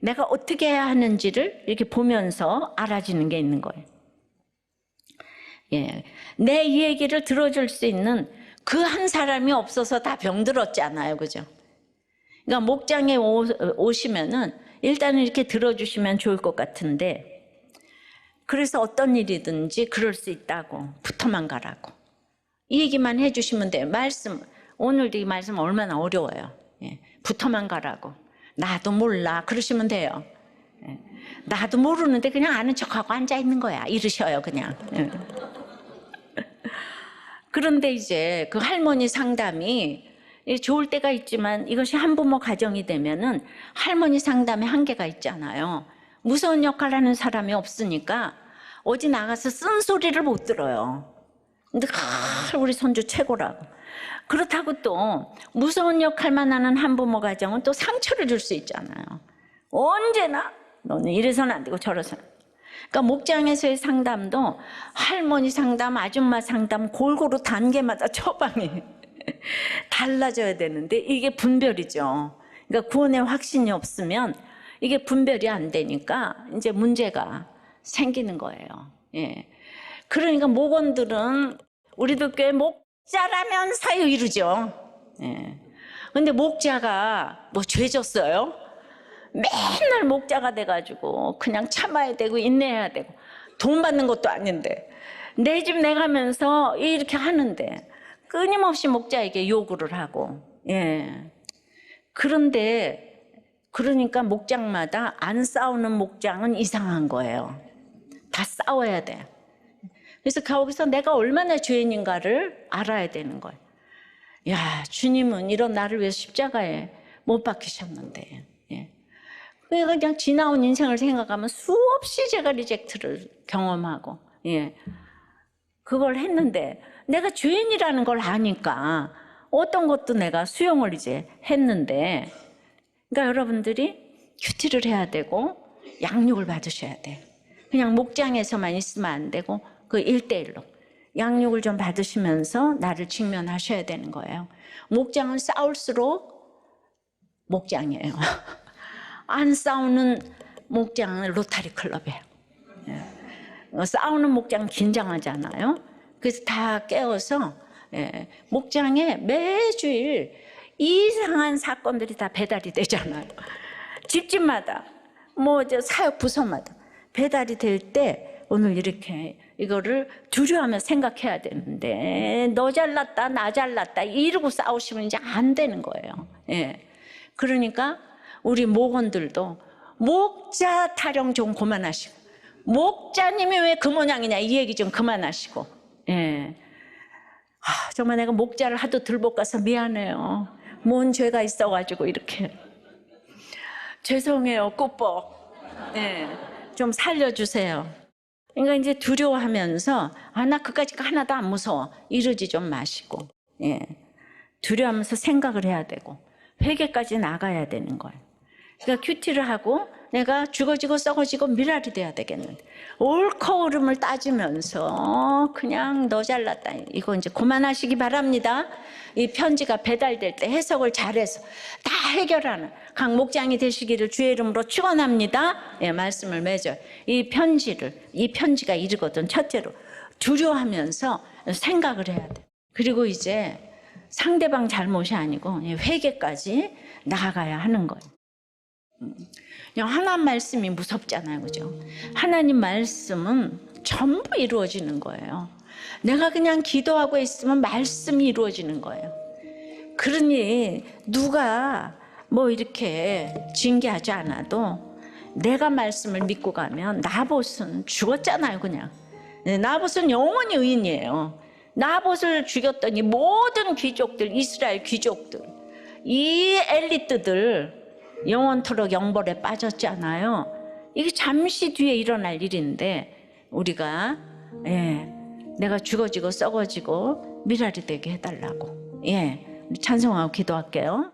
내가 어떻게 해야 하는지를 이렇게 보면서 알아지는 게 있는 거예요. 내 이 얘기를 들어줄 수 있는 그 한 사람이 없어서 다 병들었잖아요. 그죠? 그러니까 목장에 오시면은 일단은 이렇게 들어주시면 좋을 것 같은데 그래서 어떤 일이든지 그럴 수 있다고 붙어만 가라고 이 얘기만 해주시면 돼요. 말씀 오늘도 이 말씀 얼마나 어려워요. 붙어만 가라고 나도 몰라 그러시면 돼요. 나도 모르는데 그냥 아는 척하고 앉아있는 거야 이러셔요 그냥. 그런데 이제 그 할머니 상담이 좋을 때가 있지만 이것이 한부모 가정이 되면은 할머니 상담에 한계가 있잖아요. 무서운 역할을 하는 사람이 없으니까 어디 나가서 쓴소리를 못 들어요. 근데 우리 손주 최고라고. 그렇다고 또 무서운 역할만 하는 한부모 가정은 또 상처를 줄 수 있잖아요. 언제나 너는 이래서는 안 되고 저래서는. 그러니까 목장에서의 상담도 할머니 상담, 아줌마 상담 골고루 단계마다 처방이 달라져야 되는데 이게 분별이죠. 그러니까 구원의 확신이 없으면 이게 분별이 안 되니까 이제 문제가 생기는 거예요. 예. 그러니까 목원들은 우리도 꽤 목자라면 사유 이루죠. 예. 근데 목자가 뭐 죄졌어요? 맨날 목자가 돼가지고 그냥 참아야 되고 인내해야 되고 돈 받는 것도 아닌데 내 집 내가면서 이렇게 하는데 끊임없이 목자에게 요구를 하고, 예. 그런데 그러니까 목장마다 안 싸우는 목장은 이상한 거예요. 다 싸워야 돼. 그래서 거기서 내가 얼마나 죄인인가를 알아야 되는 거예요. 야, 주님은 이런 나를 위해서 십자가에 못 박히셨는데, 예. 그냥 지나온 인생을 생각하면 수없이 제가 리젝트를 경험하고, 예. 그걸 했는데 내가 죄인이라는 걸 아니까 어떤 것도 내가 수용을 이제 했는데, 그러니까 여러분들이 큐티를 해야 되고 양육을 받으셔야 돼. 그냥 목장에서만 있으면 안 되고 그 1대1로 양육을 좀 받으시면서 나를 직면하셔야 되는 거예요. 목장은 싸울수록 목장이에요. 안 싸우는 목장은 로타리 클럽이에요. 싸우는 목장 긴장하잖아요. 그래서 다 깨워서, 예, 목장에 매주일 이상한 사건들이 다 배달이 되잖아요. 집집마다 뭐 저 사역 부서마다 배달이 될 때 오늘 이렇게 이거를 두려워하며 생각해야 되는데 너 잘났다 나 잘났다 이러고 싸우시면 이제 안 되는 거예요. 예. 그러니까 우리 목원들도 목자 타령 좀 그만하시고 목자님이 왜 그 모양이냐 이 얘기 좀 그만하시고, 예. 정말 내가 목자를 하도 들볶아서 미안해요. 뭔 죄가 있어가지고 이렇게 죄송해요 꾸뻑. 예. 좀 살려주세요. 그러니까 이제 두려워하면서 나 그까짓 거 하나도 안 무서워 이러지 좀 마시고, 예. 두려워하면서 생각을 해야 되고 회개까지 나가야 되는 거예요. 그러니까 큐티를 하고 내가 죽어지고 썩어지고 미랄이 돼야 되겠는데 옳고 그름을 따지면서 그냥 너 잘났다 이거 이제 그만하시기 바랍니다. 이 편지가 배달될 때 해석을 잘해서 다 해결하는 각 목장이 되시기를 주의 이름으로 축원합니다. 예, 말씀을 맺어요. 이 편지가 이르거든. 첫째로 두려워하면서 생각을 해야 돼. 그리고 이제 상대방 잘못이 아니고 회개까지 나아가야 하는 거예요. 그냥 하나님 말씀이 무섭잖아요, 그죠? 하나님 말씀은 전부 이루어지는 거예요. 내가 그냥 기도하고 있으면 말씀이 이루어지는 거예요. 그러니 누가 뭐 이렇게 징계하지 않아도 내가 말씀을 믿고 가면 나봇은 죽었잖아요, 그냥. 나봇은 영원히 의인이에요. 나봇을 죽였더니 모든 귀족들, 이스라엘 귀족들, 이 엘리트들 영원토록 영벌에 빠졌잖아요. 이게 잠시 뒤에 일어날 일인데 우리가, 예, 내가 죽어지고 썩어지고 미랄이 되게 해달라고, 예, 찬송하고 기도할게요.